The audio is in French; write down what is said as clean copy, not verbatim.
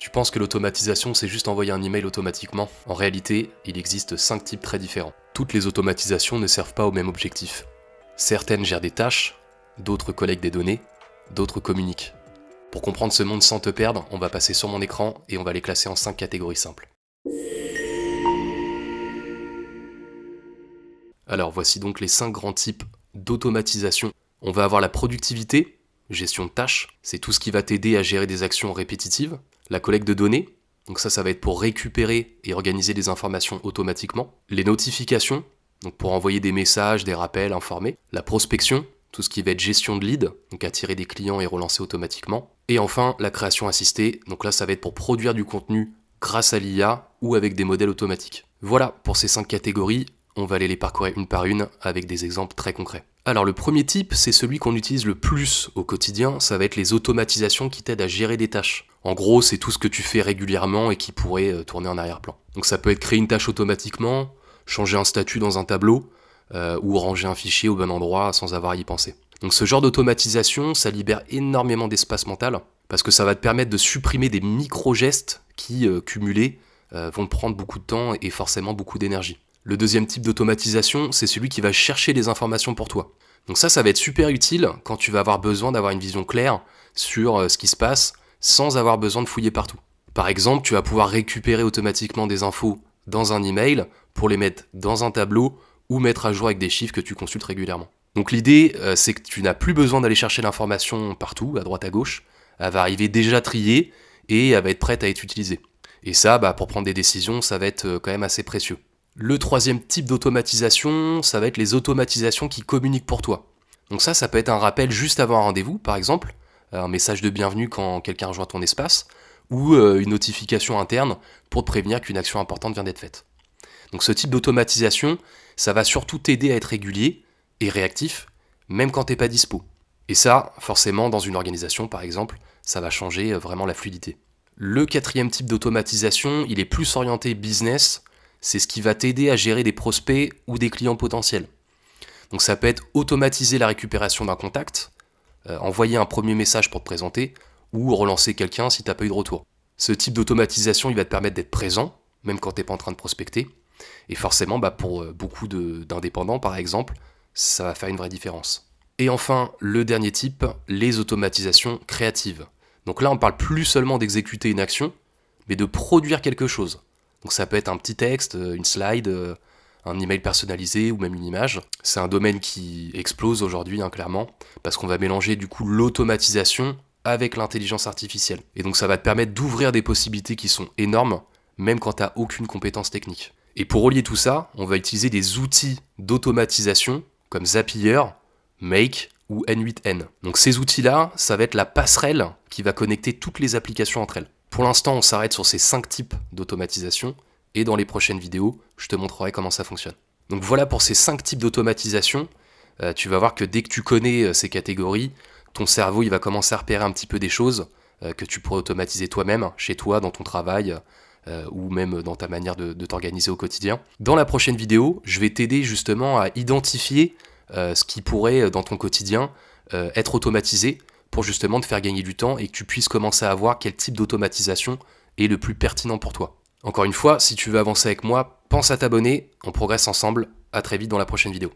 Tu penses que l'automatisation, c'est juste envoyer un email automatiquement? En réalité, il existe 5 types très différents. Toutes les automatisations ne servent pas au même objectif. Certaines gèrent des tâches, d'autres collectent des données, d'autres communiquent. Pour comprendre ce monde sans te perdre, on va passer sur mon écran et on va les classer en 5 catégories simples. Alors voici donc les 5 grands types d'automatisation. On va avoir la productivité, gestion de tâches, c'est tout ce qui va t'aider à gérer des actions répétitives. La collecte de données, donc ça va être pour récupérer et organiser des informations automatiquement. Les notifications, donc pour envoyer des messages, des rappels, informer. La prospection, tout ce qui va être gestion de lead, donc attirer des clients et relancer automatiquement. Et enfin, la création assistée, donc là ça va être pour produire du contenu grâce à l'IA ou avec des modèles automatiques. Voilà pour ces 5 catégories, on va aller les parcourir une par une avec des exemples très concrets. Alors le premier type, c'est celui qu'on utilise le plus au quotidien, ça va être les automatisations qui t'aident à gérer des tâches. En gros, c'est tout ce que tu fais régulièrement et qui pourrait tourner en arrière-plan. Donc ça peut être créer une tâche automatiquement, changer un statut dans un tableau, ou ranger un fichier au bon endroit sans avoir à y penser. Donc ce genre d'automatisation, ça libère énormément d'espace mental, parce que ça va te permettre de supprimer des micro-gestes qui, cumulés, vont te prendre beaucoup de temps et forcément beaucoup d'énergie. Le deuxième type d'automatisation, c'est celui qui va chercher les informations pour toi. Donc ça va être super utile quand tu vas avoir besoin d'avoir une vision claire sur ce qui se passe sans avoir besoin de fouiller partout. Par exemple, tu vas pouvoir récupérer automatiquement des infos dans un email pour les mettre dans un tableau ou mettre à jour avec des chiffres que tu consultes régulièrement. Donc l'idée, c'est que tu n'as plus besoin d'aller chercher l'information partout, à droite à gauche. Elle va arriver déjà triée et elle va être prête à être utilisée. Et ça, pour prendre des décisions, ça va être quand même assez précieux. Le troisième type d'automatisation, ça va être les automatisations qui communiquent pour toi. Donc ça peut être un rappel juste avant un rendez-vous, par exemple, un message de bienvenue quand quelqu'un rejoint ton espace, ou une notification interne pour te prévenir qu'une action importante vient d'être faite. Donc ce type d'automatisation, ça va surtout t'aider à être régulier et réactif, même quand t'es pas dispo. Et ça, forcément, dans une organisation, par exemple, ça va changer vraiment la fluidité. Le quatrième type d'automatisation, il est plus orienté business, c'est ce qui va t'aider à gérer des prospects ou des clients potentiels. Donc ça peut être automatiser la récupération d'un contact, envoyer un premier message pour te présenter, ou relancer quelqu'un si tu n'as pas eu de retour. Ce type d'automatisation, il va te permettre d'être présent, même quand tu n'es pas en train de prospecter. Et forcément, pour beaucoup d'indépendants, par exemple, ça va faire une vraie différence. Et enfin, le dernier type, les automatisations créatives. Donc là, on ne parle plus seulement d'exécuter une action, mais de produire quelque chose. Donc ça peut être un petit texte, une slide, un email personnalisé ou même une image. C'est un domaine qui explose aujourd'hui, clairement, parce qu'on va mélanger du coup l'automatisation avec l'intelligence artificielle. Et donc ça va te permettre d'ouvrir des possibilités qui sont énormes, même quand tu n'as aucune compétence technique. Et pour relier tout ça, on va utiliser des outils d'automatisation comme Zapier, Make ou N8N. Donc ces outils-là, ça va être la passerelle qui va connecter toutes les applications entre elles. Pour l'instant, on s'arrête sur ces 5 types d'automatisation, et dans les prochaines vidéos, je te montrerai comment ça fonctionne. Donc voilà pour ces 5 types d'automatisation. Tu vas voir que dès que tu connais ces catégories, ton cerveau il va commencer à repérer un petit peu des choses que tu pourrais automatiser toi-même, chez toi, dans ton travail, ou même dans ta manière de t'organiser au quotidien. Dans la prochaine vidéo, je vais t'aider justement à identifier ce qui pourrait, dans ton quotidien, être automatisé, pour justement te faire gagner du temps et que tu puisses commencer à voir quel type d'automatisation est le plus pertinent pour toi. Encore une fois, si tu veux avancer avec moi, pense à t'abonner, on progresse ensemble, à très vite dans la prochaine vidéo.